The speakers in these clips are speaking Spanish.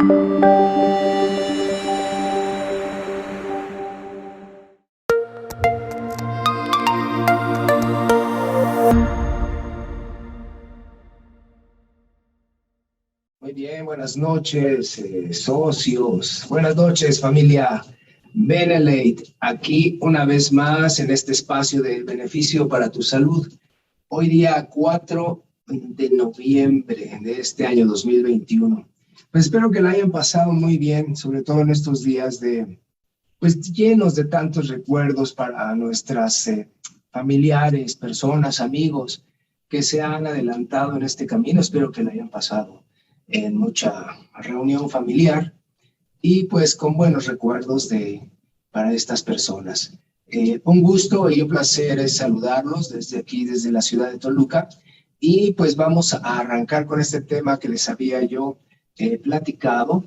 Muy bien, buenas noches, socios. Buenas noches, familia Benelate. Aquí una vez más en este espacio del beneficio para tu salud. Hoy día 4 de noviembre de este año 2021. Pues espero que la hayan pasado muy bien, sobre todo en estos días pues llenos de tantos recuerdos para nuestras familiares, personas, amigos que se han adelantado en este camino. Espero que la hayan pasado en mucha reunión familiar y pues con buenos recuerdos para estas personas. Un gusto y un placer es saludarlos desde aquí, desde la ciudad de Toluca, y pues vamos a arrancar con este tema que les había yo platicado,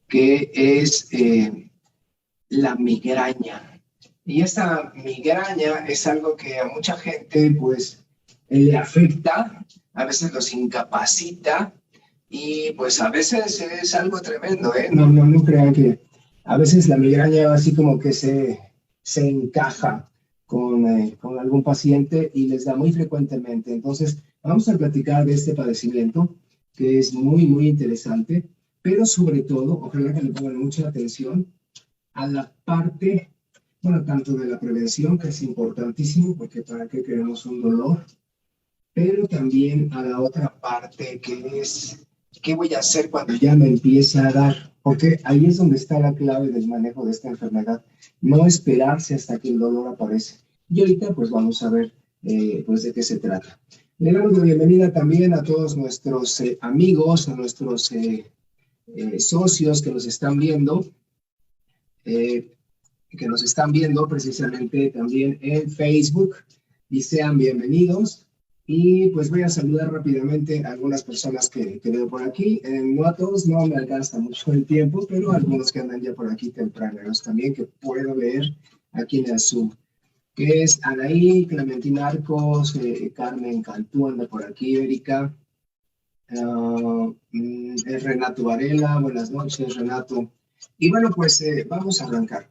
que es la migraña. Y esta migraña es algo que a mucha gente pues le afecta, a veces los incapacita, y pues a veces es algo tremendo, ¿eh? No crean que a veces la migraña así como que se encaja con algún paciente y les da muy frecuentemente. Entonces, vamos a platicar de este padecimiento que es muy, muy interesante, pero sobre todo, ojalá que le pongan mucha atención a la parte, bueno, tanto de la prevención, que es importantísimo, porque para qué queremos un dolor, pero también a la otra parte que es, ¿qué voy a hacer cuando ya me empieza a dar? Porque ahí es donde está la clave del manejo de esta enfermedad, no esperarse hasta que el dolor aparece. Y ahorita pues vamos a ver pues de qué se trata. Le damos la bienvenida también a todos nuestros amigos, a nuestros socios que nos están viendo precisamente también en Facebook, y sean bienvenidos. Y pues voy a saludar rápidamente a algunas personas que veo por aquí. No a todos, no me alcanza mucho el tiempo, pero algunos que andan ya por aquí tempraneros también, que puedo ver aquí en el Zoom, que es Anaí, Clementina Arcos, Carmen Cantú anda por aquí, Erika, es Renato Varela. Buenas noches, Renato. Y bueno, pues vamos a arrancar.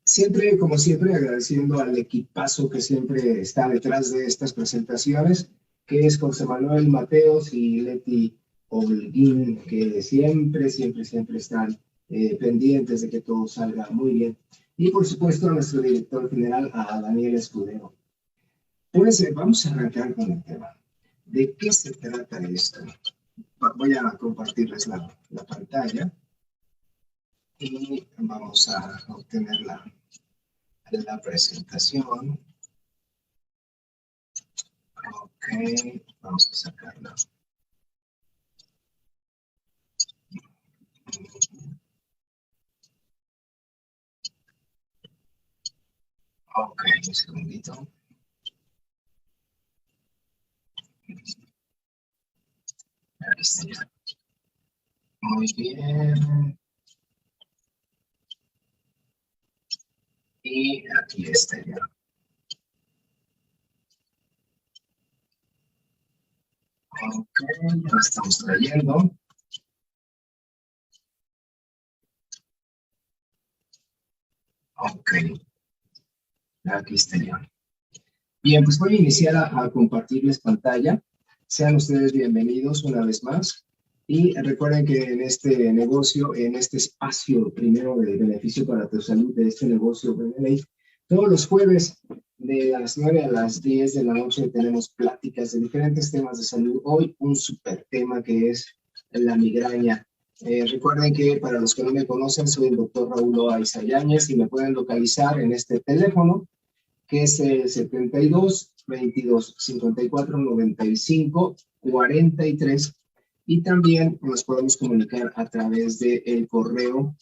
Siempre, como siempre, agradeciendo al equipazo que siempre está detrás de estas presentaciones, que es José Manuel Mateos y Leti Holguín, que siempre están pendientes de que todo salga muy bien. Y por supuesto a nuestro director general, a Daniel Escudero. Pues vamos a arrancar con el tema. ¿De qué se trata esto? Voy a compartirles la pantalla y vamos a obtener la presentación. Ok, vamos a sacarla. Ok, un segundito. Ahí está ya. Muy bien. Y aquí está ya. Ok, lo estamos trayendo. Ok, aquí está ya. Bien, pues voy a iniciar a compartirles pantalla. Sean ustedes bienvenidos una vez más. Y recuerden que en este negocio, en este espacio primero de beneficio para tu salud de este negocio, todos los jueves de las 9 a las 10 de la noche tenemos pláticas de diferentes temas de salud. Hoy un súper tema que es la migraña. Recuerden que para los que no me conocen, soy el doctor Raúl Loaiza Yáñez y me pueden localizar en este teléfono, que es el 72 22 54 95 43, y también nos podemos comunicar a través del correo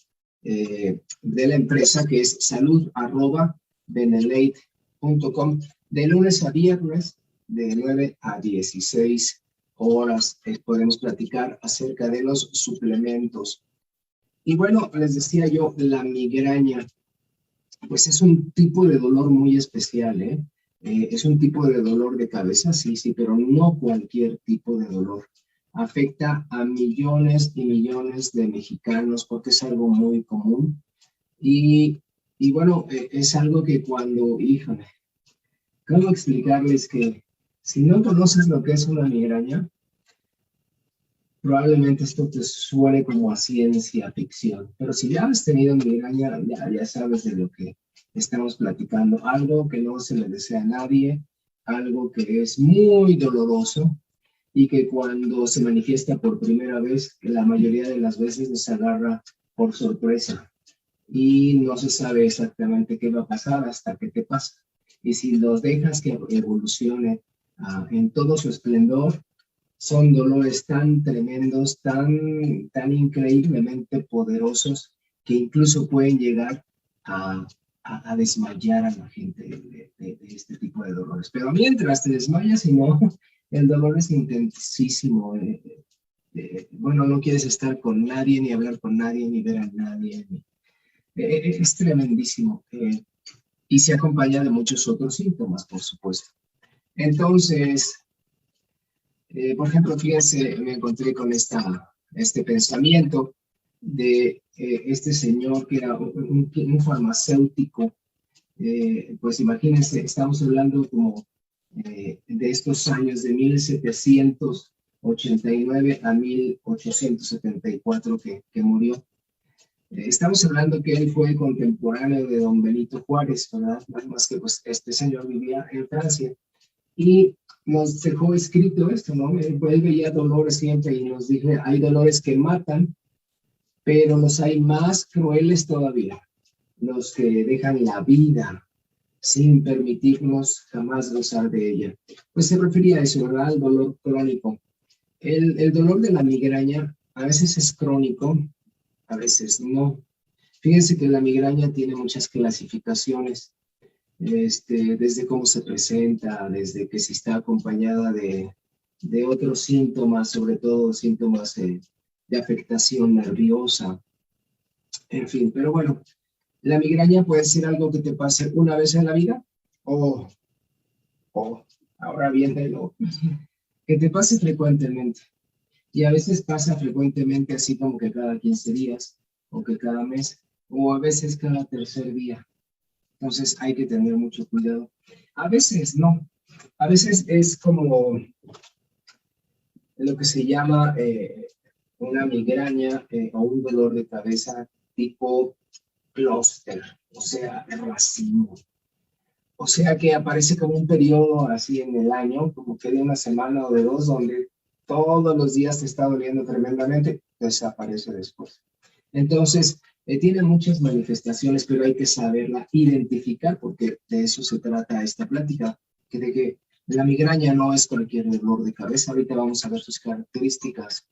de la empresa, que es salud@benelate.com, de lunes a viernes de 9 a 16 horas. Podemos platicar acerca de los suplementos. Y bueno, les decía yo, la migraña pues es un tipo de dolor muy especial, ¿eh? Es un tipo de dolor de cabeza, sí, pero no cualquier tipo de dolor. afecta a millones y millones de mexicanos porque es algo muy común. Y bueno, es algo que cuando, híjole, ¿cómo explicarles que si no conoces lo que es una migraña, probablemente esto te suene como a ciencia ficción, pero si ya has tenido migraña, ya sabes de lo que estamos platicando, algo que no se le desea a nadie, algo que es muy doloroso y que cuando se manifiesta por primera vez, la mayoría de las veces nos agarra por sorpresa y no se sabe exactamente qué va a pasar hasta que te pasa. Y si los dejas que evolucione en todo su esplendor, son dolores tan tremendos, tan increíblemente poderosos, que incluso pueden llegar a, a desmayar a la gente de este tipo de dolores. Pero mientras te desmayas, y no, el dolor es intensísimo. Bueno, no quieres estar con nadie, ni hablar con nadie, ni ver a nadie. Es tremendísimo. Y se acompaña de muchos otros síntomas, por supuesto. Entonces, por ejemplo, fíjense, me encontré con este pensamiento de este señor que era un farmacéutico. Pues imagínense, estamos hablando como de estos años de 1789 a 1874 que murió. Estamos hablando que él fue contemporáneo de don Benito Juárez, ¿verdad? Nada más que pues este señor vivía en Francia. Y nos dejó escrito esto, ¿no? Él veía dolores siempre y nos dije, hay dolores que matan, pero los hay más crueles todavía, los que dejan la vida sin permitirnos jamás gozar de ella. Pues se refería a eso, ¿verdad? El dolor crónico. El dolor de la migraña a veces es crónico, a veces no. Fíjense que la migraña tiene muchas clasificaciones. Desde cómo se presenta, desde que si está acompañada de otros síntomas, sobre todo síntomas de afectación nerviosa, en fin, pero bueno, la migraña puede ser algo que te pase una vez en la vida o, ahora bien, que te pase frecuentemente. Y a veces pasa frecuentemente así como que cada 15 días o que cada mes o a veces cada tercer día. Entonces hay que tener mucho cuidado. A veces no. A veces es como lo que se llama una migraña o un dolor de cabeza tipo clúster, o sea, racimo. O sea que aparece como un periodo así en el año, como que de una semana o de dos, donde todos los días te está doliendo tremendamente, desaparece después. Entonces, tiene muchas manifestaciones, pero hay que saberla identificar, porque de eso se trata esta plática, que de que la migraña no es cualquier dolor de cabeza. Ahorita vamos a ver sus características.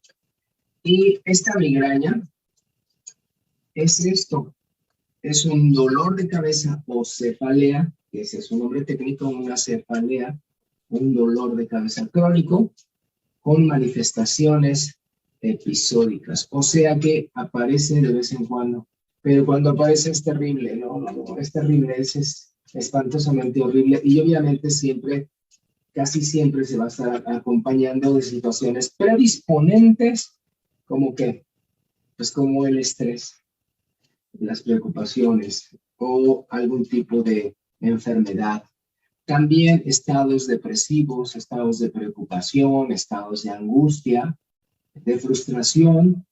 Y esta migraña es esto, es un dolor de cabeza o cefalea, que ese es su nombre técnico, una cefalea, un dolor de cabeza crónico, con manifestaciones episódicas, o sea que aparece de vez en cuando, pero cuando aparece es terrible, no, es terrible, es espantosamente horrible y obviamente siempre, casi siempre se va a estar acompañando de situaciones predisponentes como que, pues como el estrés, las preocupaciones o algún tipo de enfermedad. También estados depresivos, estados de preocupación, estados de angustia, de frustración,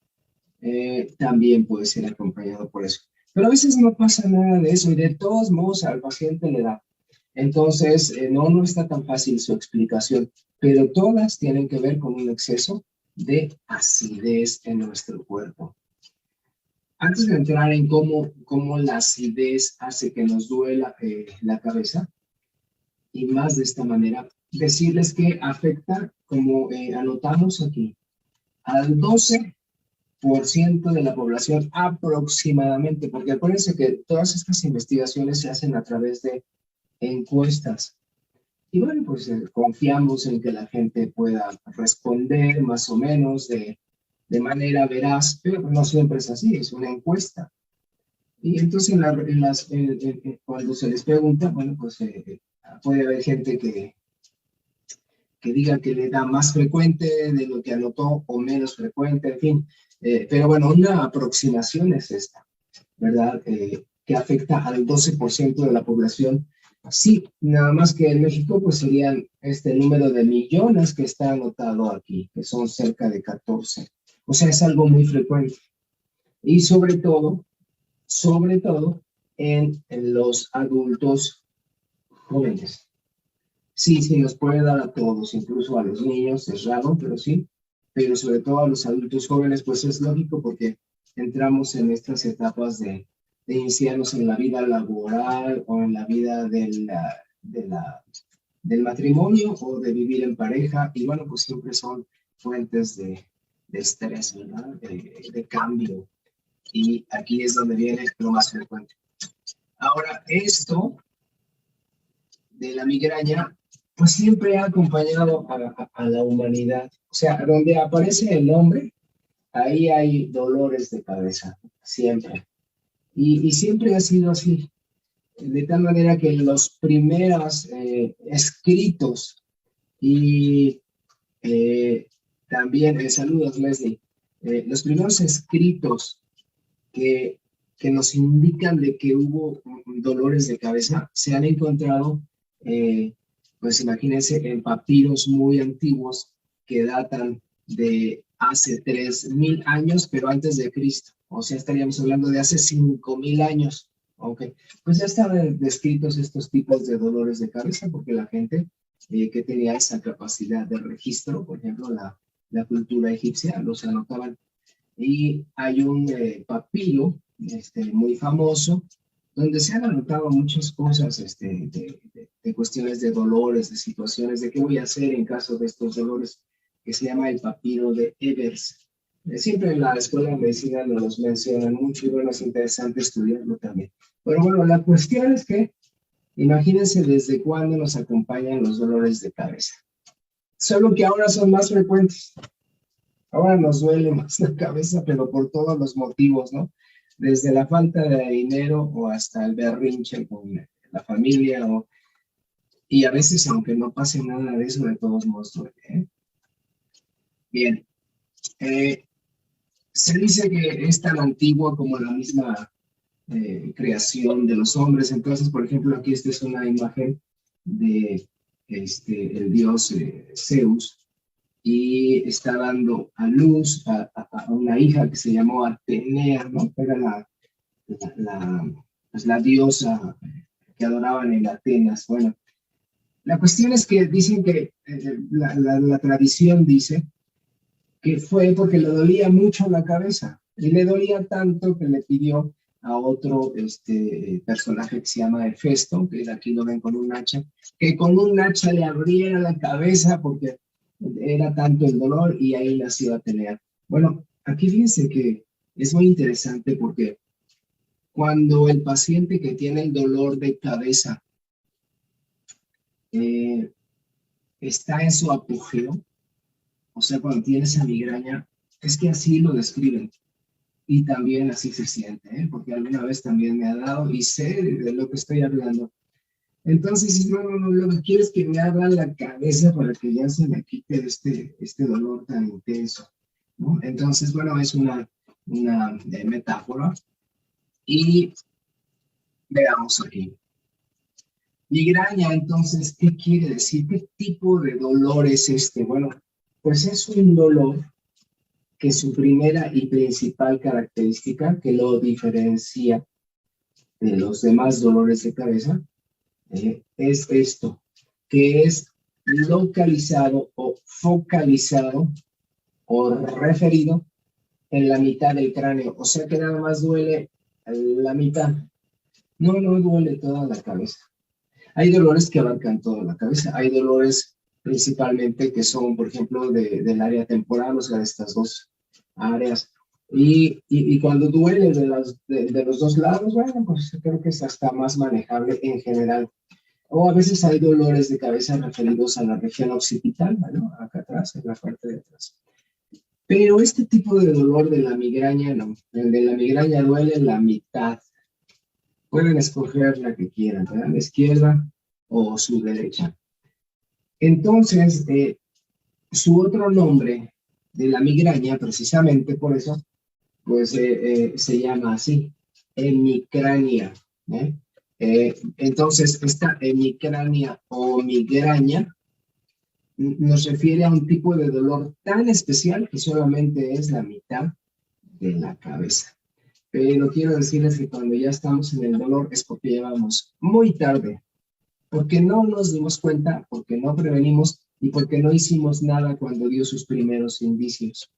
también puede ser acompañado por eso. Pero a veces no pasa nada de eso y de todos modos al paciente le da. Entonces, no está tan fácil su explicación, pero todas tienen que ver con un exceso de acidez en nuestro cuerpo. Antes de entrar en cómo la acidez hace que nos duela la cabeza, y más de esta manera, decirles que afecta, como anotamos aquí, al 12% de la población aproximadamente, porque acuérdense que todas estas investigaciones se hacen a través de encuestas. Y bueno, pues confiamos en que la gente pueda responder más o menos de manera veraz, pero no siempre es así, es una encuesta. Y entonces cuando se les pregunta, bueno, pues puede haber gente que diga que le da más frecuente de lo que anotó o menos frecuente, en fin. Pero bueno, una aproximación es esta, ¿verdad? Que afecta al 12% de la población. Sí, nada más que en México pues serían este número de millones que está anotado aquí, que son cerca de 14. O sea, es algo muy frecuente. Y sobre todo en los adultos jóvenes. Sí, sí, nos puede dar a todos, incluso a los niños, es raro, pero sí, pero sobre todo a los adultos jóvenes, pues es lógico porque entramos en estas etapas de iniciarnos en la vida laboral o en la vida del matrimonio o de vivir en pareja, y bueno, pues siempre son fuentes de estrés, ¿verdad? De cambio, y aquí es donde viene lo más frecuente. Ahora, esto de la migraña, pues siempre ha acompañado a la humanidad. O sea, donde aparece el hombre, ahí hay dolores de cabeza, siempre. Y siempre ha sido así. De tal manera que los primeros escritos y también, saludos Leslie, los primeros escritos que, que nos indican de que hubo dolores de cabeza se han encontrado, pues imagínense, en papiros muy antiguos que datan de hace 3.000 años, pero antes de Cristo. O sea, estaríamos hablando de hace 5.000 años. Ok, pues ya estaban descritos estos tipos de dolores de cabeza porque la gente que tenía esa capacidad de registro, por ejemplo, la cultura egipcia, los anotaban. Y hay un papiro muy famoso donde se han anotado muchas cosas de cuestiones de dolores, de situaciones, de qué voy a hacer en caso de estos dolores, que se llama el papiro de Ebers. Siempre en la escuela de medicina nos los mencionan mucho y bueno, es interesante estudiarlo también. Pero bueno, la cuestión es que imagínense desde cuándo nos acompañan los dolores de cabeza. Solo que ahora son más frecuentes. Ahora nos duele más la cabeza, pero por todos los motivos, ¿no? Desde la falta de dinero o hasta el berrinche con la familia, y a veces, aunque no pase nada de eso, de todos modos duele, ¿eh? Bien. Se dice que es tan antigua como la misma creación de los hombres. Entonces, por ejemplo, aquí esta es una imagen de el dios Zeus, y está dando a luz a una hija que se llamó Atenea, ¿no? Era pues la diosa que adoraban en Atenas. Bueno, la cuestión es que dicen que la tradición dice que fue porque le dolía mucho la cabeza, y le dolía tanto que le pidió a otro personaje que se llama Hefesto, que aquí lo ven con un hacha, que con un hacha le abriera la cabeza porque era tanto el dolor, y ahí nació Atenea. Bueno, aquí fíjense que es muy interesante porque cuando el paciente que tiene el dolor de cabeza está en su apogeo, o sea, cuando tiene esa migraña, es que así lo describen. Y también así se siente, ¿eh? Porque alguna vez también me ha dado y sé de lo que estoy hablando. Entonces, no, lo que quiero es que me abran la cabeza para que ya se me quite este dolor tan intenso, ¿no? Entonces, bueno, es una metáfora. Y veamos aquí. Migraña, entonces, ¿qué quiere decir? ¿Qué tipo de dolor es este? Bueno, pues es un dolor que su primera y principal característica que lo diferencia de los demás dolores de cabeza es esto, que es localizado o focalizado o referido en la mitad del cráneo. O sea que nada más duele la mitad. No duele toda la cabeza. Hay dolores que abarcan toda la cabeza. Hay dolores principalmente que son, por ejemplo, del área temporal, o sea, de estas dos áreas. Y cuando duele de los dos lados, bueno, pues creo que es hasta más manejable en general. O a veces hay dolores de cabeza referidos a la región occipital, ¿no? Acá atrás, en la parte de atrás. Pero este tipo de dolor de la migraña, no. El de la migraña duele la mitad. Pueden escoger la que quieran, ¿verdad? La izquierda o su derecha. Entonces, su otro nombre de la migraña, precisamente por eso, pues se llama así, hemicrania. ¿Eh? Entonces, esta hemicrania o migraña nos refiere a un tipo de dolor tan especial que solamente es la mitad de la cabeza. Pero quiero decirles que cuando ya estamos en el dolor es porque llevamos muy tarde, porque no nos dimos cuenta, porque no prevenimos y porque no hicimos nada cuando dio sus primeros indicios.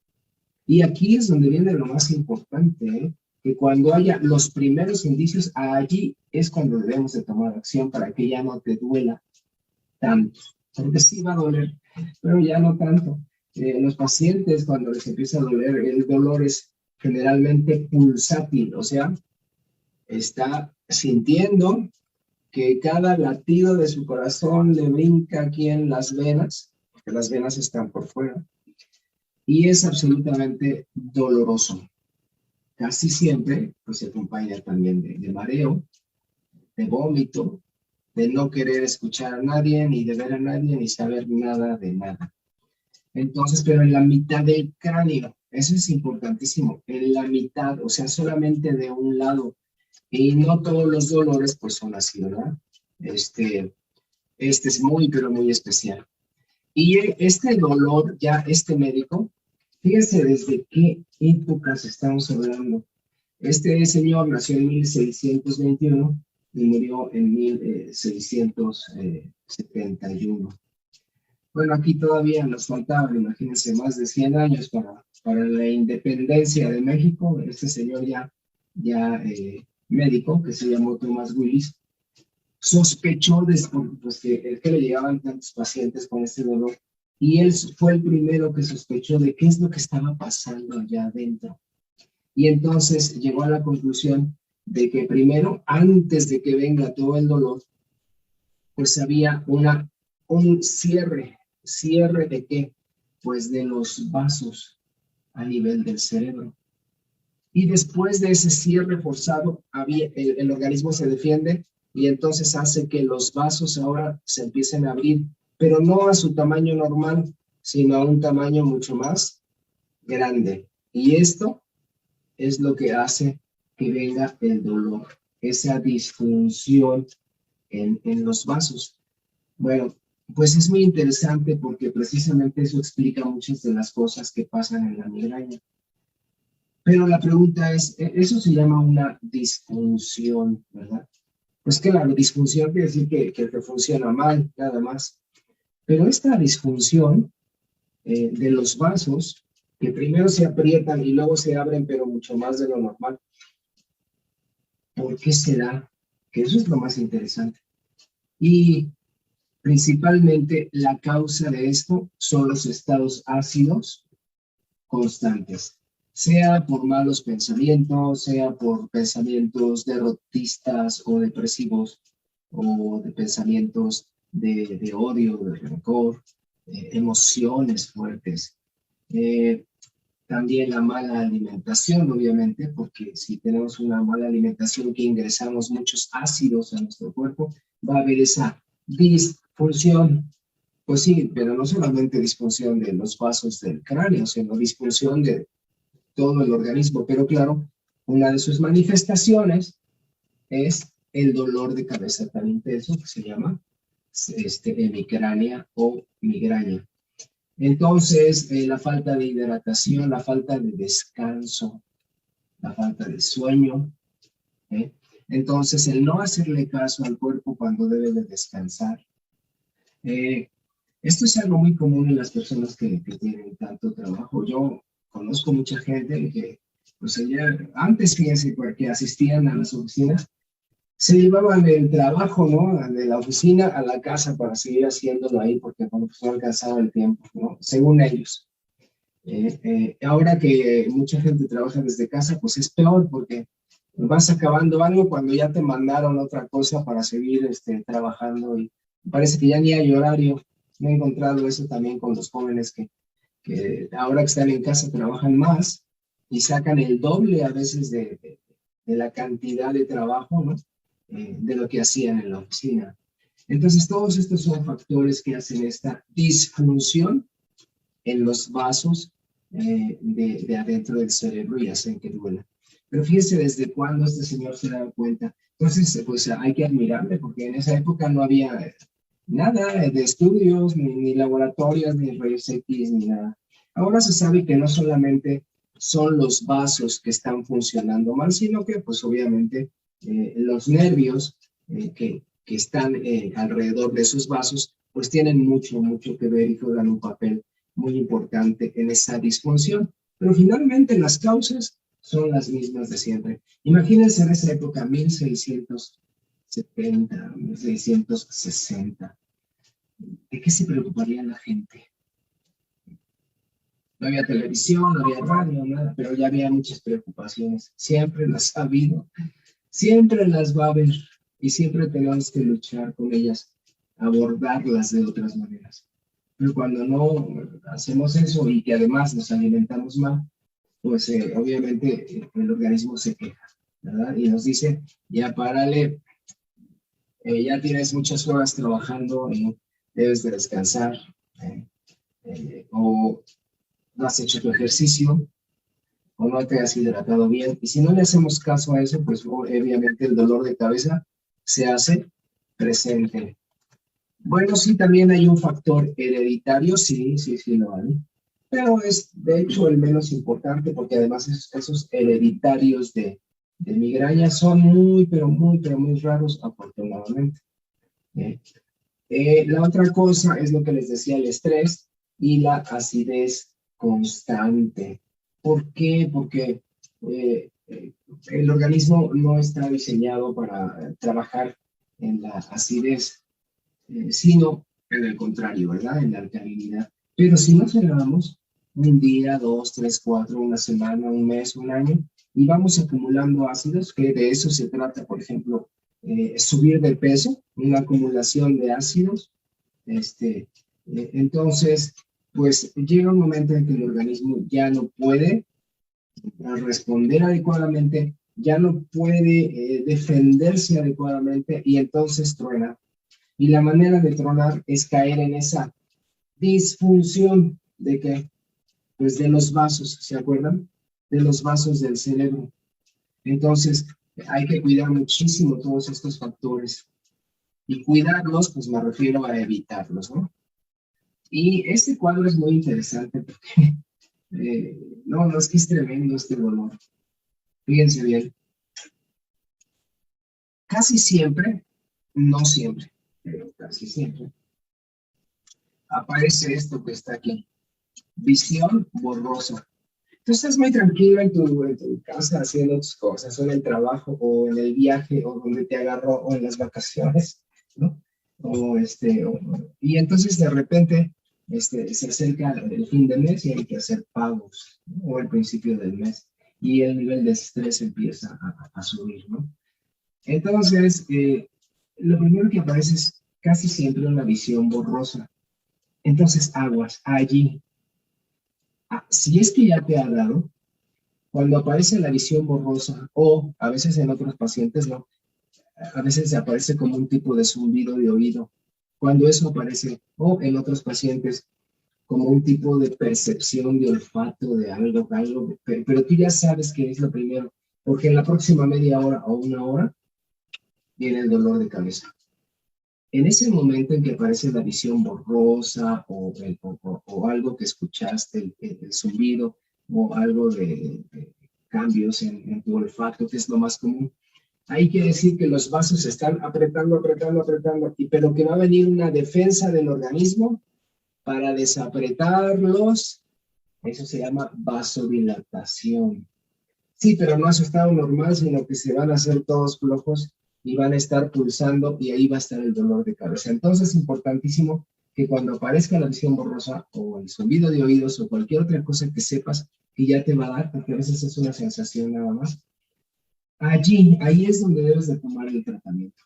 Y aquí es donde viene lo más importante, ¿eh? Que cuando haya los primeros indicios, allí es cuando debemos de tomar acción para que ya no te duela tanto, porque sí va a doler, pero ya no tanto. Los pacientes cuando les empieza a doler, el dolor es generalmente pulsátil, o sea, está sintiendo que cada latido de su corazón le brinca aquí en las venas, porque las venas están por fuera, y es absolutamente doloroso. Casi siempre pues, se acompaña también de mareo, de vómito, de no querer escuchar a nadie, ni de ver a nadie, ni saber nada de nada. Entonces, pero en la mitad del cráneo, eso es importantísimo, en la mitad, o sea, solamente de un lado, y no todos los dolores pues son así, ¿verdad? Este es muy, pero muy especial. Y este dolor, ya este médico, fíjense desde qué épocas estamos hablando. Este señor nació en 1621 y murió en 1671. Bueno, aquí todavía nos faltaban, imagínense, más de 100 años para la independencia de México. Este señor ya médico, que se llamó Thomas Willis, sospechó pues, que le llegaban tantos pacientes con este dolor, y él fue el primero que sospechó de qué es lo que estaba pasando allá adentro. Y entonces llegó a la conclusión de que primero, antes de que venga todo el dolor, pues había un cierre de qué, pues de los vasos a nivel del cerebro. Y después de ese cierre forzado, el organismo se defiende y entonces hace que los vasos ahora se empiecen a abrir, pero no a su tamaño normal, sino a un tamaño mucho más grande. Y esto es lo que hace que venga el dolor, esa disfunción en los vasos. Bueno, pues es muy interesante porque precisamente eso explica muchas de las cosas que pasan en la migraña. Pero la pregunta es, eso se llama una disfunción, ¿verdad? Pues que la disfunción quiere decir que funciona mal, nada más. Pero esta disfunción de los vasos, que primero se aprietan y luego se abren, pero mucho más de lo normal, ¿por qué será? Que eso es lo más interesante. Y principalmente la causa de esto son los estados ácidos constantes, sea por malos pensamientos, sea por pensamientos derrotistas o depresivos, o de pensamientos de odio, de rencor, emociones fuertes. También la mala alimentación, obviamente, porque si tenemos una mala alimentación que ingresamos muchos ácidos a nuestro cuerpo, va a haber esa disfunción. Pues sí, pero no solamente disfunción de los vasos del cráneo, sino disfunción de todo el organismo. Pero claro, una de sus manifestaciones es el dolor de cabeza tan intenso que se llama hemicrania o migraña. Entonces, la falta de hidratación, la falta de descanso, la falta de sueño, ¿eh? Entonces, el no hacerle caso al cuerpo cuando debe de descansar. Esto es algo muy común en las personas que tienen tanto trabajo. Yo conozco mucha gente que, pues antes, fíjense, que asistían a las oficinas, se llevaban el trabajo, ¿no? De la oficina a la casa para seguir haciéndolo ahí, porque bueno, pues no alcanzaba el tiempo, ¿no? Según ellos. Ahora que mucha gente trabaja desde casa, pues es peor, porque vas acabando algo cuando ya te mandaron otra cosa para seguir trabajando, y parece que ya ni hay horario. Me he encontrado eso también con los jóvenes que ahora que están en casa trabajan más y sacan el doble a veces de la cantidad de trabajo, ¿no? De lo que hacían en la oficina. Entonces, todos estos son factores que hacen esta disfunción en los vasos de adentro del cerebro y hacen que duela. Pero fíjese desde cuándo este señor se da cuenta. Entonces, pues hay que admirarle, porque en esa época no había nada de estudios, ni laboratorios, ni rayos X, ni nada. Ahora se sabe que no solamente son los vasos que están funcionando mal, sino que, pues obviamente, los nervios que están alrededor de esos vasos, pues tienen mucho que ver y juegan un papel muy importante en esa disfunción. Pero finalmente las causas son las mismas de siempre. Imagínense en esa época, 1670, 1660. ¿De qué se preocuparía la gente? No había televisión, no había radio, nada, pero ya había muchas preocupaciones. Siempre las ha habido, siempre las va a haber y siempre tenemos que luchar con ellas, abordarlas de otras maneras. Pero cuando no hacemos eso y que además nos alimentamos mal, pues obviamente el organismo se queja, ¿verdad? Y nos dice, ya párale, ya tienes muchas horas trabajando, debes de descansar, o no has hecho tu ejercicio, o no te has hidratado bien. Y si no le hacemos caso a eso, pues obviamente el dolor de cabeza se hace presente. Bueno, sí, también hay un factor hereditario, sí lo hay, pero es de hecho el menos importante porque además esos hereditarios de migraña son muy raros, afortunadamente. La otra cosa es lo que les decía, el estrés y la acidez constante. ¿Por qué? Porque el organismo no está diseñado para trabajar en la acidez, sino en el contrario, ¿verdad? En la alcalinidad. Pero si no frenamos un día, 2, 3, 4, una semana, un mes, un año, y vamos acumulando ácidos, que de eso se trata, por ejemplo, subir de peso, una acumulación de ácidos, entonces, pues llega un momento en que el organismo ya no puede responder adecuadamente, ya no puede defenderse adecuadamente y entonces truena. Y la manera de tronar es caer en esa disfunción de que, pues de los vasos, ¿se acuerdan? De los vasos del cerebro. Entonces, hay que cuidar muchísimo todos estos factores. Y cuidarlos, pues me refiero a evitarlos, ¿no? Y este cuadro es muy interesante porque, no, es que es tremendo este dolor. Fíjense bien. Casi siempre, no siempre, pero casi siempre, aparece esto que está aquí. Visión borrosa. Tú estás muy tranquilo en tu casa haciendo tus cosas, o en el trabajo, o en el viaje, o donde te agarró, o en las vacaciones, ¿no? Y entonces de repente se acerca el fin de mes y hay que hacer pagos, ¿no? O el principio del mes, y el nivel de estrés empieza a subir, ¿no? Entonces, lo primero que aparece es casi siempre una visión borrosa. Entonces, aguas, allí. Si es que ya te ha dado, cuando aparece la visión borrosa, o a veces en otros pacientes no, a veces aparece como un tipo de zumbido de oído. Cuando eso aparece, o en otros pacientes, como un tipo de percepción de olfato de algo, pero tú ya sabes que es lo primero, porque en la próxima media hora o una hora viene el dolor de cabeza. En ese momento en que aparece la visión borrosa o algo que escuchaste, el zumbido, o algo de cambios en tu olfato, que es lo más común, hay que decir que los vasos se están apretando, pero que va a venir una defensa del organismo para desapretarlos. Eso se llama vasodilatación. Sí, pero no es su estado normal, sino que se van a hacer todos flojos y van a estar pulsando y ahí va a estar el dolor de cabeza. Entonces es importantísimo que cuando aparezca la visión borrosa o el zumbido de oídos o cualquier otra cosa que sepas que ya te va a dar, porque a veces es una sensación nada más, ahí es donde debes de tomar el tratamiento.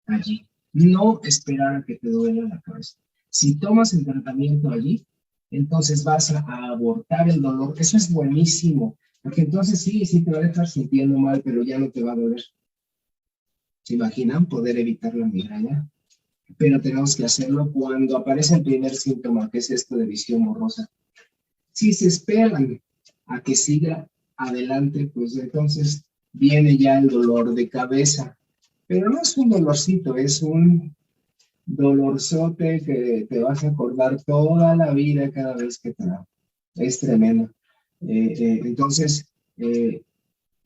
Allí. No esperar a que te duela la cabeza. Si tomas el tratamiento allí, entonces vas a abortar el dolor. Eso es buenísimo, porque entonces sí te va a dejar sintiendo mal, pero ya no te va a doler. ¿Se imaginan poder evitar la migraña? pero tenemos que hacerlo cuando aparece el primer síntoma, que es esto de visión borrosa. Si se esperan a que siga adelante, pues entonces viene ya el dolor de cabeza. Pero no es un dolorcito, es un dolorzote que te vas a acordar toda la vida cada vez que te da. Es tremendo. Entonces,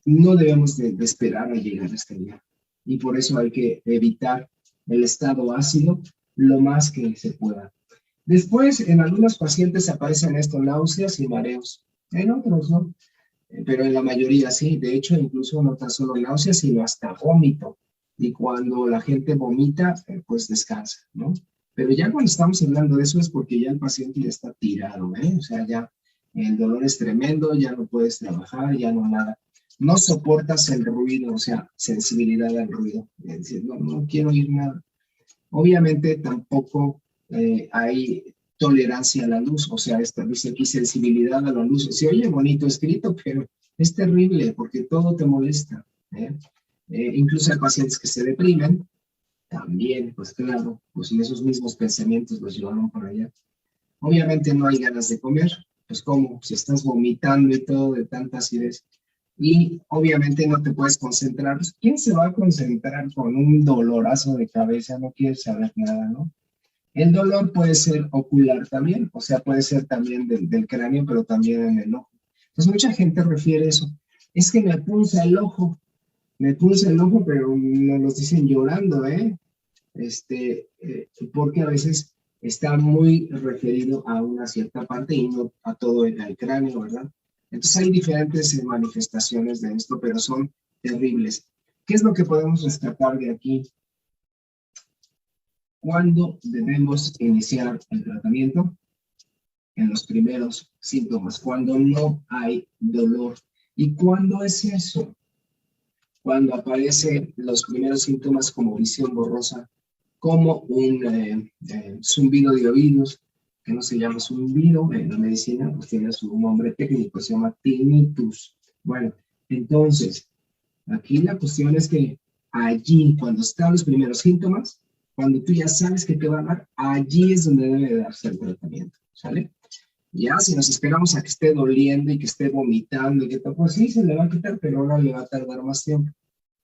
no debemos de esperar a llegar a este día. Y por eso hay que evitar el estado ácido lo más que se pueda. Después, en algunos pacientes aparecen esto, náuseas y mareos. En otros no, pero en la mayoría sí. De hecho, incluso no tan solo náuseas, sino hasta vómito. Y cuando la gente vomita, pues descansa, ¿no? Pero ya cuando estamos hablando de eso es porque ya el paciente ya está tirado, ¿eh? O sea, ya el dolor es tremendo, ya no puedes trabajar, ya no nada. No soportas el ruido, o sea, sensibilidad al ruido. Es decir, no quiero oír nada. Obviamente tampoco hay tolerancia a la luz, o sea, dice aquí sensibilidad a la luz. Se oye bonito escrito, pero es terrible porque todo te molesta, ¿eh? Incluso hay pacientes que se deprimen, también, pues claro, pues en esos mismos pensamientos los llevaron por allá. Obviamente no hay ganas de comer, pues ¿cómo? Si estás vomitando y todo de tanta acidez. Y obviamente no te puedes concentrar. ¿Quién se va a concentrar con un dolorazo de cabeza? No quiere saber nada, ¿no? El dolor puede ser ocular también, o sea, puede ser también del cráneo, pero también en el ojo. Entonces mucha gente refiere eso. Es que me punza el ojo, pero nos los dicen llorando, ¿eh? Porque a veces está muy referido a una cierta parte y no a todo el cráneo, ¿verdad? Entonces hay diferentes manifestaciones de esto, pero son terribles. ¿Qué es lo que podemos rescatar de aquí? ¿Cuándo debemos iniciar el tratamiento? En los primeros síntomas, cuando no hay dolor. ¿Y cuándo es eso? Cuando aparecen los primeros síntomas como visión borrosa, como un zumbido de oídos, que no se llama zumbido en la medicina, pues tiene su nombre técnico, se llama tinnitus. Bueno, entonces, aquí la cuestión es que allí, cuando están los primeros síntomas, cuando tú ya sabes que te va a dar, allí es donde debe darse el tratamiento, ¿sale? Ya, si nos esperamos a que esté doliendo y que esté vomitando y que todo, pues sí, se le va a quitar, pero ahora le va a tardar más tiempo.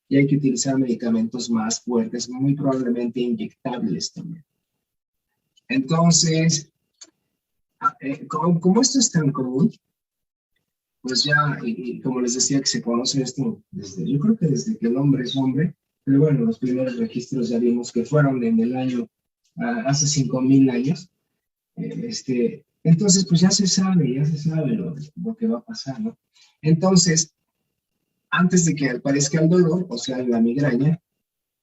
Y hay que utilizar medicamentos más fuertes, muy probablemente inyectables también. Entonces, como esto es tan común, pues ya, y como les decía que se conoce esto desde, yo creo que desde que el hombre es hombre, pero bueno, los primeros registros ya vimos que fueron en el año, hace 5,000 años, entonces pues ya se sabe lo que va a pasar, ¿no? Entonces, antes de que aparezca el dolor, o sea, la migraña,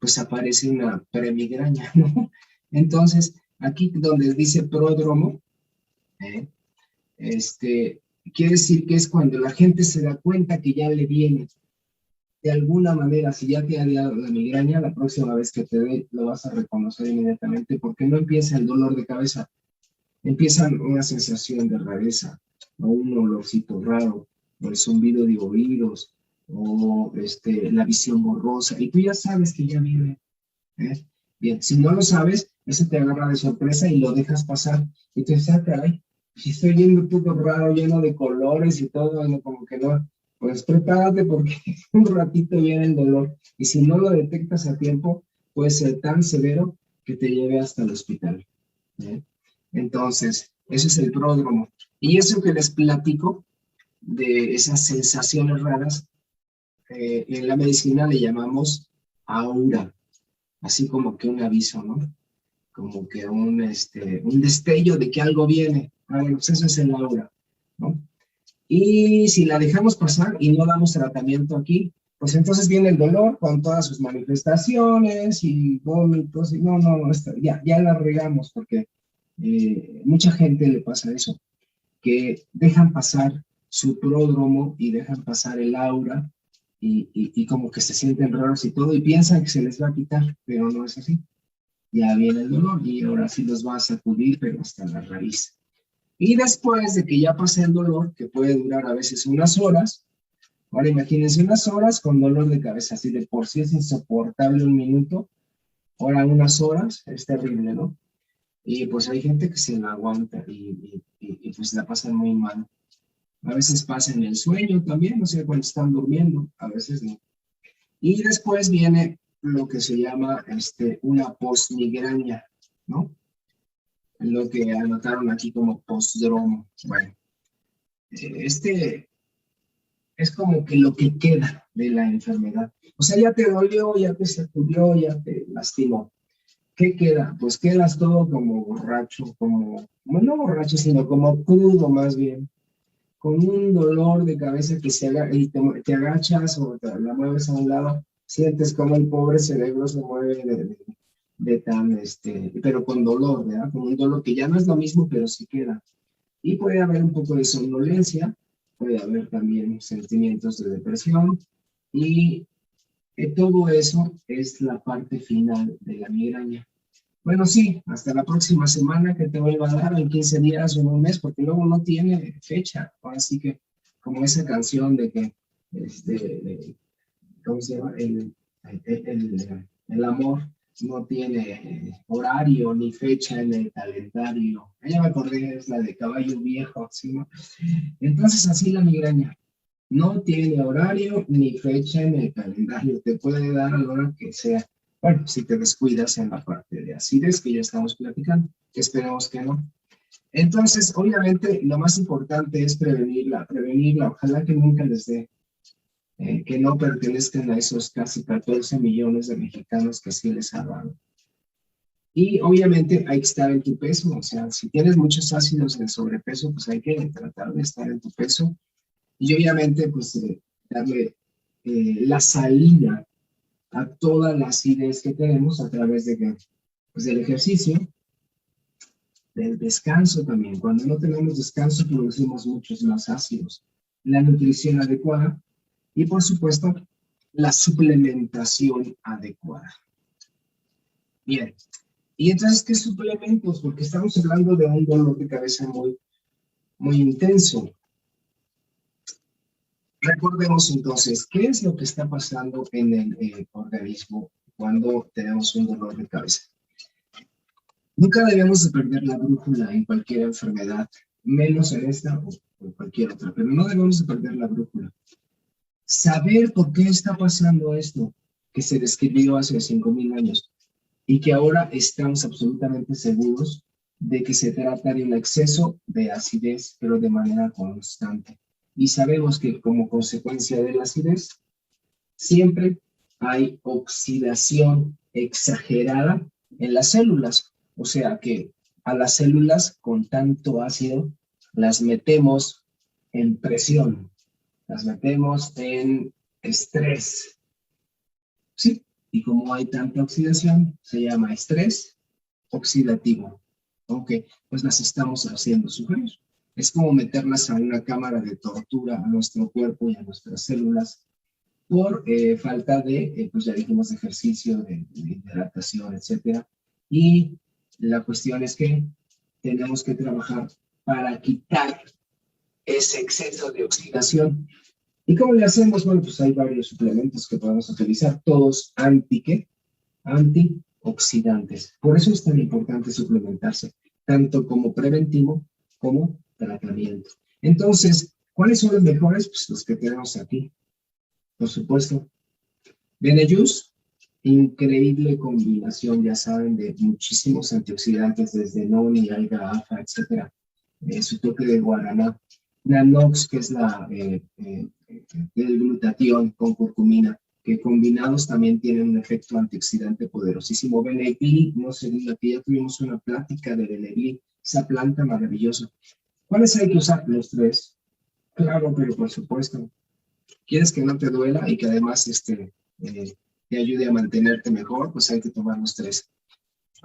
pues aparece una premigraña, ¿no? Entonces, aquí donde dice pródromo, quiere decir que es cuando la gente se da cuenta que ya le viene. De alguna manera, si ya te ha dado la migraña, la próxima vez que te dé, lo vas a reconocer inmediatamente, porque no empieza el dolor de cabeza, empieza una sensación de rareza, o un olorcito raro, o el zumbido de oídos, o la visión borrosa, y tú ya sabes que ya viene. Bien, si no lo sabes, eso te agarra de sorpresa y lo dejas pasar, y te dices, caray, si estoy yendo todo raro, lleno de colores y todo, como que no, pues prepárate porque un ratito viene el dolor, y si no lo detectas a tiempo, puede ser tan severo que te lleve hasta el hospital. Entonces, ese es el pródromo. Y eso que les platico de esas sensaciones raras, en la medicina le llamamos aura, así como que un aviso, ¿no? Como que un destello de que algo viene. Bueno, pues eso es el aura, ¿no? Y si la dejamos pasar y no damos tratamiento aquí, pues entonces viene el dolor con todas sus manifestaciones y vómitos, y no, ya la regamos, porque mucha gente le pasa eso, que dejan pasar su pródromo y dejan pasar el aura y como que se sienten raros y todo y piensan que se les va a quitar, pero no es así. Ya viene el dolor y ahora sí los va a sacudir, pero hasta la raíz. Y después de que ya pase el dolor, que puede durar a veces unas horas, ahora imagínense unas horas con dolor de cabeza, así de por sí es insoportable un minuto, Ahora, unas horas es terrible, ¿no? Y pues hay gente que se la aguanta y pues la pasan muy mal. A veces pasa en el sueño también, o sea, cuando están durmiendo, a veces no. Y después viene lo que se llama una postmigraña, ¿no? Lo que anotaron aquí como postdromo. Bueno, este es como que lo que queda de la enfermedad. O sea, ya te dolió, ya te sacudió, ya te lastimó. ¿Qué queda? Pues quedas todo como borracho, como, bueno, no borracho, sino como crudo más bien, con un dolor de cabeza que y te agachas o la mueves a un lado, sientes como el pobre cerebro se mueve de tan, pero con dolor, ¿verdad? Con un dolor que ya no es lo mismo, pero sí queda. Y puede haber un poco de somnolencia, puede haber también sentimientos de depresión y todo eso es la parte final de la migraña. Bueno, sí, hasta la próxima semana que te vuelva a dar, en 15 días o en un mes, porque luego no tiene fecha. Así que, como esa canción de que, ¿cómo se llama? El amor no tiene horario ni fecha en el calendario. Ya me acordé, es la de Caballo Viejo, ¿sí, no? Entonces, así la migraña. No tiene horario ni fecha en el calendario. Te puede dar a la hora que sea. Bueno, si te descuidas en la parte de acidez que ya estamos platicando, que esperamos que no. Entonces, obviamente, lo más importante es prevenirla. Ojalá que nunca les dé, que no pertenezcan a esos casi 14 millones de mexicanos que sí les ha dado. Y obviamente hay que estar en tu peso, o sea, si tienes muchos ácidos de sobrepeso, pues hay que tratar de estar en tu peso. Y obviamente, pues, darle la salida a toda la acidez que tenemos a través de pues, del ejercicio, del descanso también. Cuando no tenemos descanso, producimos muchos más ácidos. La nutrición adecuada y, por supuesto, la suplementación adecuada. Bien. Y entonces, ¿qué suplementos? Porque estamos hablando de un dolor de cabeza muy, muy intenso. Recordemos entonces, ¿qué es lo que está pasando en el organismo cuando tenemos un dolor de cabeza? Nunca debemos de perder la brújula en cualquier enfermedad, menos en esta o en cualquier otra, pero no debemos de perder la brújula. Saber por qué está pasando esto que se describió hace 5,000 años y que ahora estamos absolutamente seguros de que se trata de un exceso de acidez, pero de manera constante. Y sabemos que como consecuencia de la acidez, siempre hay oxidación exagerada en las células. O sea que a las células con tanto ácido las metemos en presión, las metemos en estrés. Sí, y como hay tanta oxidación, se llama estrés oxidativo. Ok, pues las estamos haciendo sufrir. Es como meterlas a una cámara de tortura a nuestro cuerpo y a nuestras células por falta de, pues ya dijimos, ejercicio, de hidratación, etcétera. Y la cuestión es que tenemos que trabajar para quitar ese exceso de oxidación. ¿Y cómo le hacemos? Bueno, pues hay varios suplementos que podemos utilizar, todos antioxidantes. Por eso es tan importante suplementarse, tanto como preventivo como tratamiento. Entonces, ¿cuáles son los mejores? Pues los que tenemos aquí. Por supuesto, Benejus, increíble combinación, ya saben, de muchísimos antioxidantes, desde noni, alga, alfa, etcétera. Su toque de guaraná. Nanox, que es el glutatión con curcumina, que combinados también tienen un efecto antioxidante poderosísimo. Benegli, no sé, aquí ya tuvimos una plática de Benegli, esa planta maravillosa. ¿Cuáles hay que usar? Los tres. Claro, pero por supuesto. ¿Quieres que no te duela y que además te ayude a mantenerte mejor? Pues hay que tomar los tres.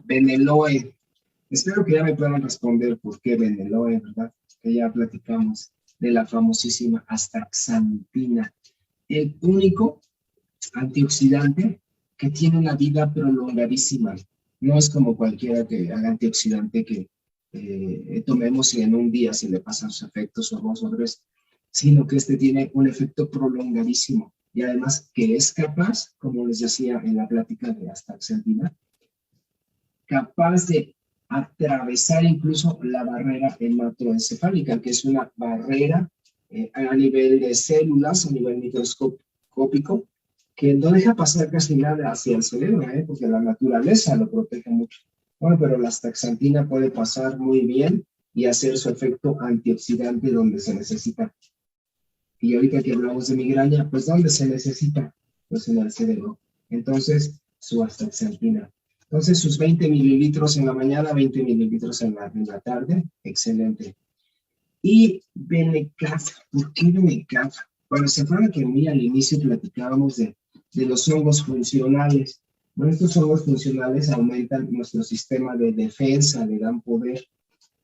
Beneloe. Espero que ya me puedan responder por qué Beneloe, ¿verdad? Que ya platicamos de la famosísima astaxantina. El único antioxidante que tiene una vida prolongadísima. No es como cualquiera que haga antioxidante que tomemos y en un día se le pasan sus efectos o 2 o 3, sino que tiene un efecto prolongadísimo y además que es capaz, como les decía en la plática de astaxantina, capaz de atravesar incluso la barrera hematoencefálica, que es una barrera a nivel de células, a nivel microscópico, que no deja pasar casi nada hacia el cerebro, porque la naturaleza lo protege mucho. Bueno, pero la astaxantina puede pasar muy bien y hacer su efecto antioxidante donde se necesita. Y ahorita que hablamos de migraña, pues ¿dónde se necesita? Pues en el cerebro. Entonces, su astaxantina. Entonces, sus 20 mililitros en la mañana, 20 mililitros en la tarde, excelente. Y Benecaf, ¿por qué Benecaf? Bueno, se acuerdan que muy al inicio platicábamos de los hongos funcionales. Bueno, estos hongos funcionales aumentan nuestro sistema de defensa, le dan poder.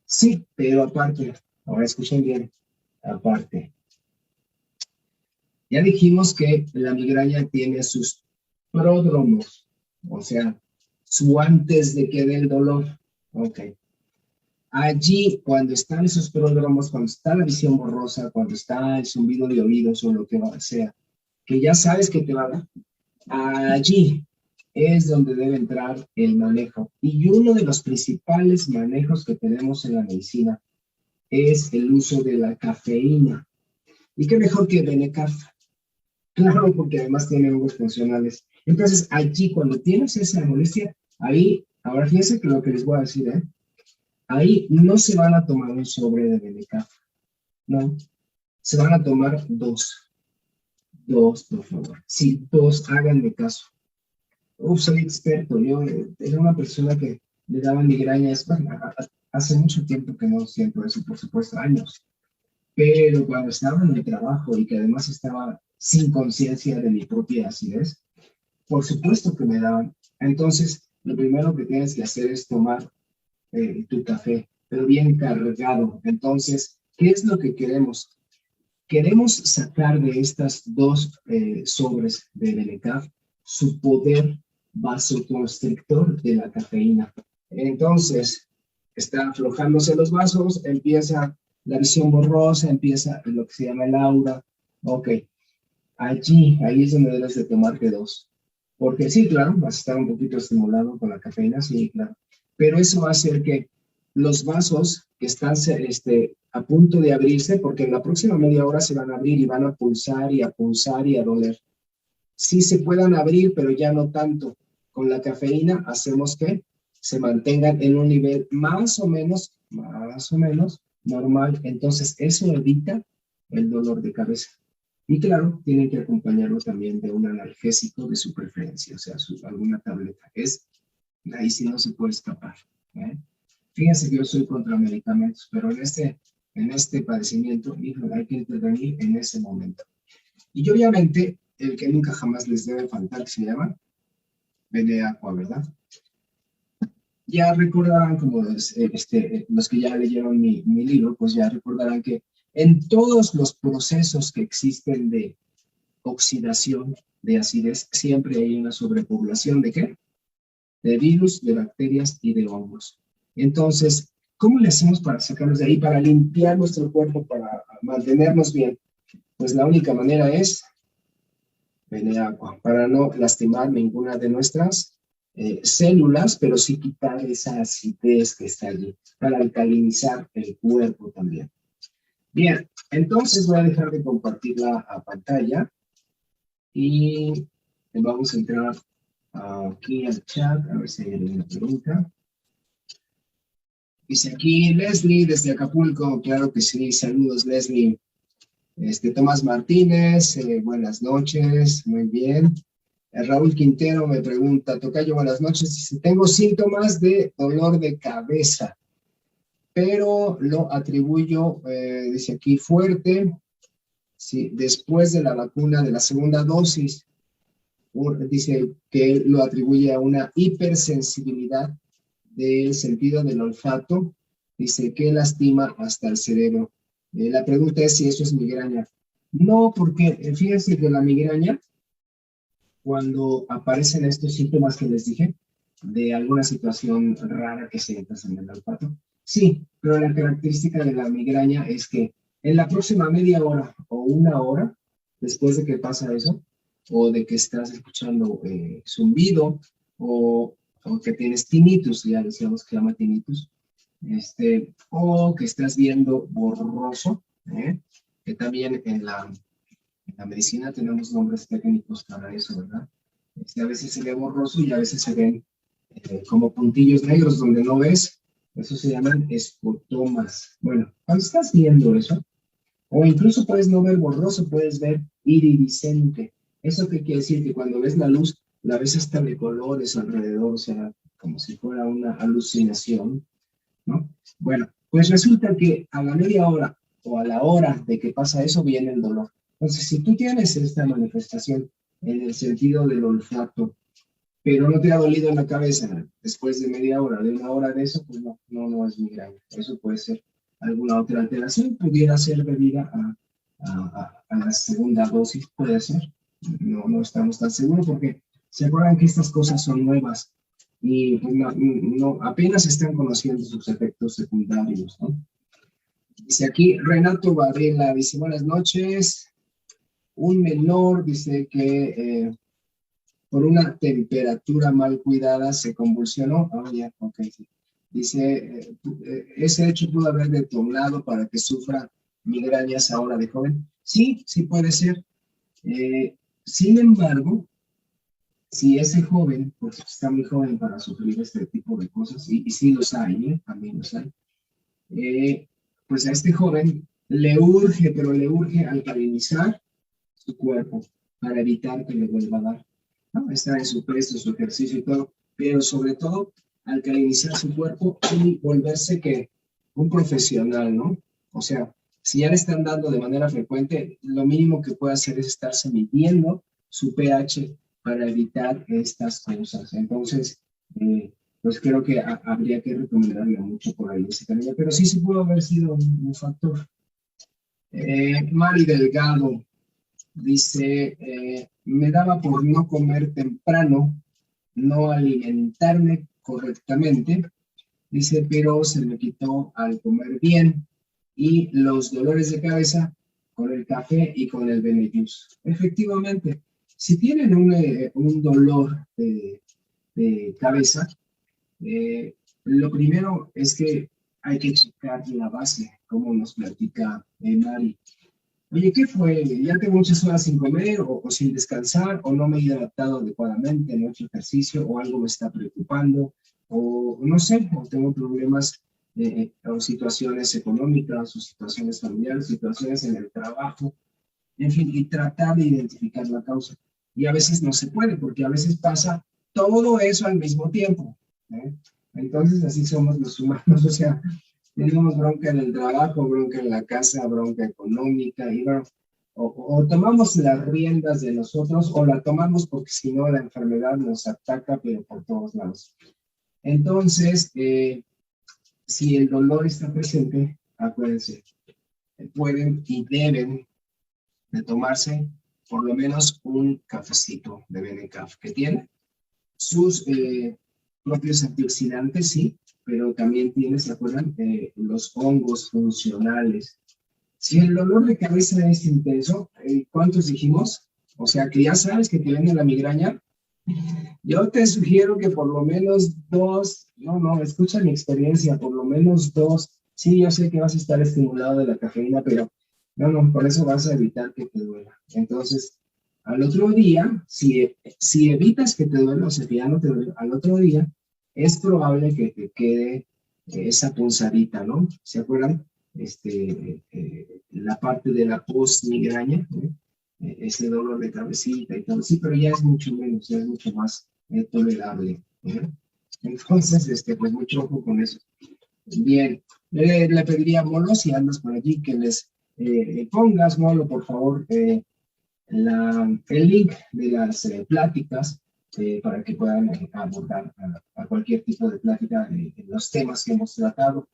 Sí, pero aparte, ahora escuchen bien, aparte. Ya dijimos que la migraña tiene sus pródromos, o sea, su antes de que dé el dolor. Ok. Allí, cuando están esos pródromos, cuando está la visión borrosa, cuando está el zumbido de oídos o lo que sea, que ya sabes que te va a dar, allí es donde debe entrar el manejo. Y uno de los principales manejos que tenemos en la medicina es el uso de la cafeína. ¿Y qué mejor que Benecaf? Claro, porque además tiene hongos funcionales. Entonces, allí, cuando tienes esa molestia, ahí, ahora fíjense que lo que les voy a decir, ahí no se van a tomar un sobre de Benecaf, no, se van a tomar dos, por favor. Sí, dos, háganme caso. Soy experto, yo era una persona que le daba migrañas, bueno, hace mucho tiempo que no siento eso, por supuesto, años, pero cuando estaba en el trabajo y que además estaba sin conciencia de mi propia acidez, por supuesto que me daban. Entonces, lo primero que tienes que hacer es tomar tu café, pero bien cargado. Entonces, ¿qué es lo que queremos? Queremos sacar de estas dos sobres de Benecaf su poder vasoconstrictor de la cafeína. Entonces, está aflojándose los vasos, empieza la visión borrosa, empieza lo que se llama el aura. Ok, ahí es donde debes de tomarte dos. Porque sí, claro, vas a estar un poquito estimulado con la cafeína, sí, claro. Pero eso va a hacer que los vasos que están a punto de abrirse, porque en la próxima media hora se van a abrir y van a pulsar y a pulsar y a doler. Sí se puedan abrir, pero ya no tanto. Con la cafeína hacemos que se mantengan en un nivel más o menos normal. Entonces, eso evita el dolor de cabeza. Y claro, tienen que acompañarlo también de un analgésico de su preferencia, o sea, alguna tableta. Ahí sí no se puede escapar. Fíjense que yo soy contra medicamentos, pero en este padecimiento, hay que intervenir en ese momento. Y obviamente, el que nunca jamás les debe faltar, que se llama Bene-Aqua, ¿verdad? Ya recordarán, como los que ya leyeron mi libro, pues ya recordarán que en todos los procesos que existen de oxidación, de acidez, siempre hay una sobrepoblación ¿de qué? De virus, de bacterias y de hongos. Entonces, ¿cómo le hacemos para sacarlos de ahí, para limpiar nuestro cuerpo, para mantenernos bien? Pues la única manera es Bene-Aqua, para no lastimar ninguna de nuestras células, pero sí quitar esa acidez que está allí, para alcalinizar el cuerpo también. Bien, entonces voy a dejar de compartir la pantalla y vamos a entrar aquí al chat, a ver si hay alguna pregunta. Dice aquí Leslie desde Acapulco, claro que sí, saludos Leslie. Tomás Martínez, buenas noches, muy bien. Raúl Quintero me pregunta, tocayo, buenas noches, dice, tengo síntomas de dolor de cabeza, pero lo atribuyo, dice aquí, fuerte, sí, después de la vacuna de la segunda dosis. Dice que lo atribuye a una hipersensibilidad del sentido del olfato, dice que lastima hasta el cerebro. La pregunta es si eso es migraña. No, porque fíjense que la migraña, cuando aparecen estos síntomas que les dije, de alguna situación rara que sientas en el olfato, sí, pero la característica de la migraña es que en la próxima media hora o una hora, después de que pasa eso, o de que estás escuchando zumbido, o o que tienes tinnitus, ya decíamos que se llama tinnitus, o que estás viendo borroso, que también en la medicina tenemos nombres técnicos para eso, ¿verdad? A veces se ve borroso y a veces se ven como puntillos negros donde no ves. Eso se llaman escotomas. Bueno, cuando estás viendo eso, o incluso puedes no ver borroso, puedes ver iridiscente. ¿Eso qué quiere decir? Que cuando ves la luz, la ves hasta de colores alrededor, o sea, como si fuera una alucinación, ¿no? Bueno, pues resulta que a la media hora o a la hora de que pasa eso viene el dolor. Entonces, si tú tienes esta manifestación en el sentido del olfato, pero no te ha dolido en la cabeza después de media hora, de una hora de eso, pues no es migraña. Eso puede ser alguna otra alteración, pudiera ser debida a la segunda dosis, puede ser. No estamos tan seguros porque se acuerdan que estas cosas son nuevas y pues, apenas están conociendo sus efectos secundarios, ¿no? Dice aquí Renato Varela, dice buenas noches. Un menor dice que por una temperatura mal cuidada se convulsionó. Ya, ok. Sí. Dice, ese hecho pudo haber detonado para que sufra migrañas ahora de joven. Sí, sí puede ser. Sin embargo, si ese joven, pues está muy joven para sufrir este tipo de cosas, y sí los hay, también los hay, pues a este joven le urge, pero le urge alcalinizar su cuerpo para evitar que le vuelva a dar, ¿no? Está en su peso, su ejercicio y todo, pero sobre todo alcalinizar su cuerpo y volverse que un profesional, ¿no? O sea, si ya le están dando de manera frecuente, lo mínimo que puede hacer es estarse midiendo su pH para evitar estas cosas. Entonces, pues creo que habría que recomendarle mucho por ahí ese camino, pero sí se pudo haber sido un factor. Mari Delgado dice, me daba por no comer temprano, no alimentarme correctamente, dice, pero se me quitó al comer bien y los dolores de cabeza con el café y con el Benelux. Efectivamente, si tienen un dolor de cabeza, lo primero es que hay que checar la base, como nos platica Mari. Oye, ¿qué fue? ¿Ya tengo muchas horas sin comer o sin descansar o no me he adaptado adecuadamente, no he hecho ejercicio o algo me está preocupando o no sé, o tengo problemas o situaciones económicas o situaciones familiares, situaciones en el trabajo, en fin, y tratar de identificar la causa. Y a veces no se puede porque a veces pasa todo eso al mismo tiempo, ¿eh? Entonces así somos los humanos, o sea, tenemos bronca en el trabajo, bronca en la casa, bronca económica, y bueno, o tomamos las riendas de nosotros o la tomamos porque si no la enfermedad nos ataca, pero por todos lados. Entonces, si el dolor está presente, acuérdense, pueden y deben de tomarse por lo menos un cafecito de Benecaf, que tiene sus propios antioxidantes, sí, pero también tiene, ¿se acuerdan? Los hongos funcionales. Si el dolor de cabeza es intenso, ¿cuántos dijimos? O sea, que ya sabes que te viene la migraña. Yo te sugiero que por lo menos 2, escucha mi experiencia, por lo menos 2. Sí, yo sé que vas a estar estimulado de la cafeína, pero por eso vas a evitar que te duela. Entonces, al otro día, si evitas que te duela, o sea, que ya no te duele, al otro día, es probable que te quede esa punzadita, ¿no? ¿Se acuerdan? La parte de la post-migraña, ¿no? Ese dolor de cabecita y todo, sí, pero ya es mucho menos, ya es mucho más tolerable, ¿no? Entonces, pues mucho ojo con eso. Bien, le pediría a Molo, si andas por allí, que les pongas, Molo, por favor, el link de las pláticas para que puedan abordar a cualquier tipo de plática de los temas que hemos tratado,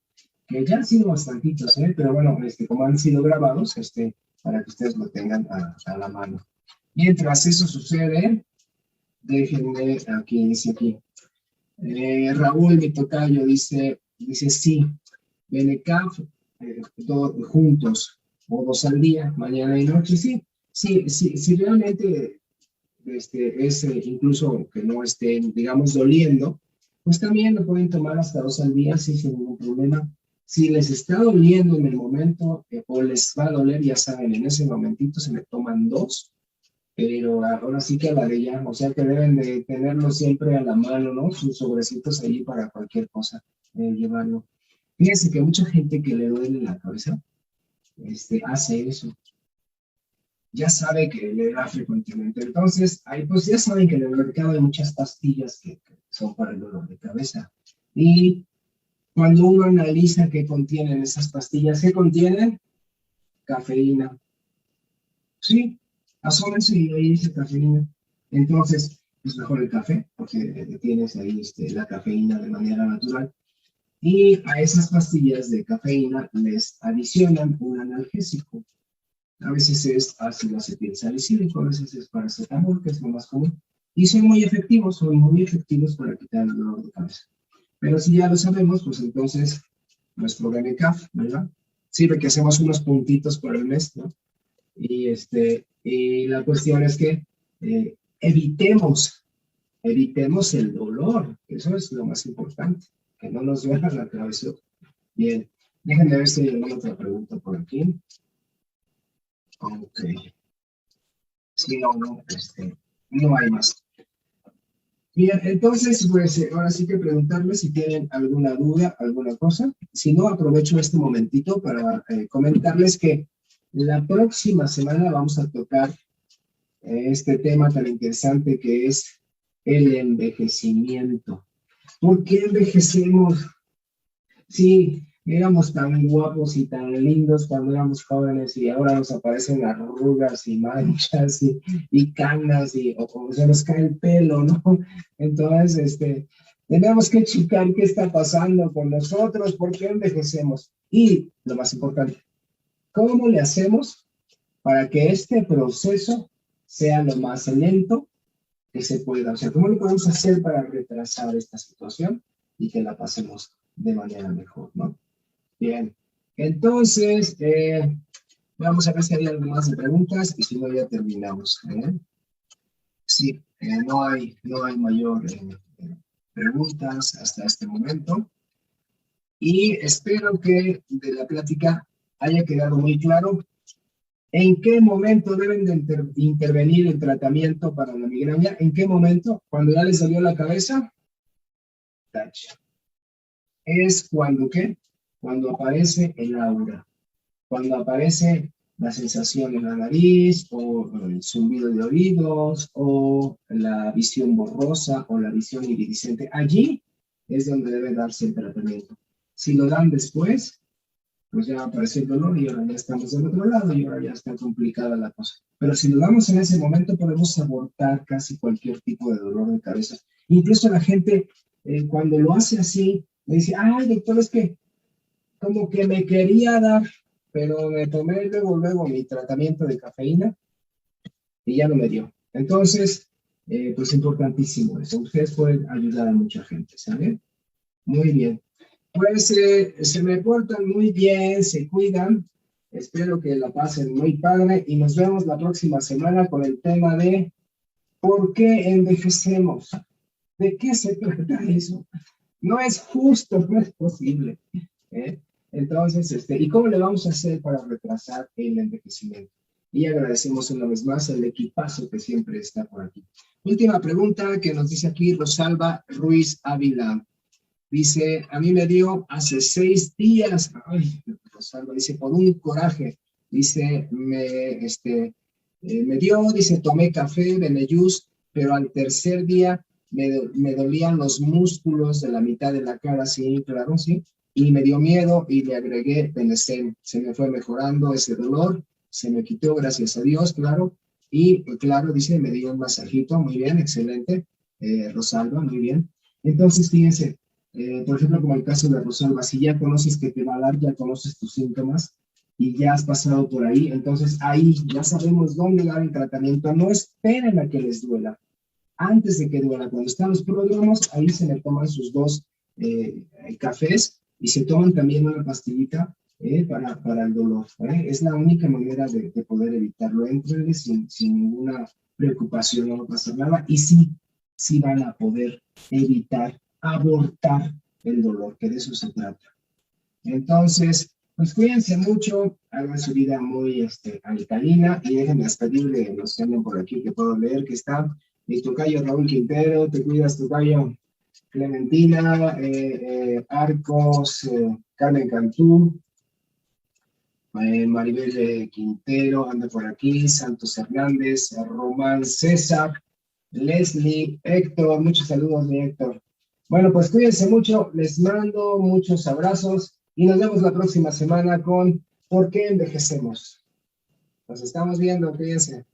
que ya han sido bastantitos, pero bueno, como han sido grabados, para que ustedes lo tengan a la mano. Mientras eso sucede, déjenme aquí, dice aquí. Raúl, mi tocayo, dice sí, Benecaf, juntos, o 2 al día, mañana y noche, sí. Si realmente es incluso que no estén, digamos, doliendo, pues también lo pueden tomar hasta 2 al día, sí, sin ningún problema. Si les está doliendo en el momento o les va a doler, ya saben, en ese momentito se le toman 2, pero ahora sí que a la de ya, o sea que deben de tenerlo siempre a la mano, ¿no? Sus sobrecitos ahí para cualquier cosa, llevarlo. Fíjense que mucha gente que le duele la cabeza, hace eso. Ya sabe que le da frecuentemente. Entonces, ahí pues ya saben que en el mercado hay muchas pastillas que son para el dolor de cabeza. Y cuando uno analiza qué contienen esas pastillas, ¿qué contienen? Cafeína. Sí, asómense y ahí dice cafeína. Entonces, es mejor el café, porque tienes ahí la cafeína de manera natural. Y a esas pastillas de cafeína les adicionan un analgésico. A veces es ácido acetilsalicílico, a veces es paracetamol, que es lo más común. Y son muy efectivos para quitar el dolor de cabeza. Pero si ya lo sabemos, pues entonces nuestro Benecaf, ¿verdad? Sirve que hacemos unos puntitos por el mes, ¿no? Y la cuestión es que evitemos el dolor. Eso es lo más importante, que no nos duela la cabeza. Bien, déjenme ver si hay alguna otra pregunta por aquí. Ok. Sí, no hay más. Bien, entonces, pues ahora sí que preguntarles si tienen alguna duda, alguna cosa. Si no, aprovecho este momentito para comentarles que la próxima semana vamos a tocar este tema tan interesante que es el envejecimiento. ¿Por qué envejecemos? Sí, éramos tan guapos y tan lindos cuando éramos jóvenes y ahora nos aparecen arrugas y manchas y canas o se nos cae el pelo, ¿no? Entonces, tenemos que checar qué está pasando con nosotros, por qué envejecemos. Y lo más importante, ¿cómo le hacemos para que este proceso sea lo más lento que se pueda? O sea, ¿cómo lo podemos hacer para retrasar esta situación y que la pasemos de manera mejor, ¿no? Bien, entonces, vamos a ver si hay algo más de preguntas y si no, ya terminamos. Sí, no hay mayor preguntas hasta este momento. Y espero que de la plática haya quedado muy claro en qué momento deben de intervenir el tratamiento para la migraña. ¿En qué momento? Cuando ya les salió la cabeza. Touch. Es cuando, ¿qué? Cuando aparece el aura, cuando aparece la sensación en la nariz, o el zumbido de oídos, o la visión borrosa, o la visión iridiscente. Allí es donde debe darse el tratamiento. Si lo dan después, pues ya apareció el dolor y ahora ya estamos del otro lado y ahora ya está complicada la cosa. Pero si lo damos en ese momento, podemos abortar casi cualquier tipo de dolor de cabeza. Incluso la gente, cuando lo hace así, me dice, ay, doctor, es que como que me quería dar, pero me tomé luego mi tratamiento de cafeína y ya no me dio. Entonces, pues importantísimo eso. Ustedes pueden ayudar a mucha gente, ¿saben? Muy bien. Pues se me portan muy bien, se cuidan. Espero que la pasen muy padre y nos vemos la próxima semana con el tema de ¿por qué envejecemos? ¿De qué se trata eso? No es justo, no es posible. Entonces, ¿y cómo le vamos a hacer para retrasar el envejecimiento? Y agradecemos una vez más al equipazo que siempre está por aquí. Última pregunta que nos dice aquí Rosalba Ruiz Ávila. Dice, a mí me dio hace 6 días, ay, Rosalba, dice, por un coraje, dice, me dio, dice, tomé café, Beneyús, pero al tercer día me dolían los músculos de la mitad de la cara, sí, claro, sí, y me dio miedo y le agregué Benecen. Se me fue mejorando ese dolor, se me quitó, gracias a Dios, claro, y claro, dice, me dio un masajito, muy bien, excelente, Rosalba, muy bien. Entonces, fíjense, por ejemplo, como el caso de Rosalba, si ya conoces que te va a dar, ya conoces tus síntomas y ya has pasado por ahí, entonces ahí ya sabemos dónde dar el tratamiento. No esperen a que les duela. Antes de que duela, cuando están los pródromos, ahí se le toman sus 2 cafés y se toman también una pastillita para el dolor. Es la única manera de poder evitarlo. Entrenle sin ninguna preocupación, no va a pasar nada. Y sí van a poder evitar abortar el dolor, que de eso se trata. Entonces, pues cuídense mucho, hagan su vida muy alcalina y déjenme pedirle los que andan por aquí que puedo leer, que está mi tocayo Raúl Quintero, te cuidas tocayo, Clementina, Arcos, Carmen Cantú, Maribel Quintero anda por aquí, Santos Hernández, Román César, Leslie, Héctor, muchos saludos mi Héctor. Bueno, pues cuídense mucho, les mando muchos abrazos y nos vemos la próxima semana con ¿Por qué envejecemos? Nos estamos viendo, cuídense.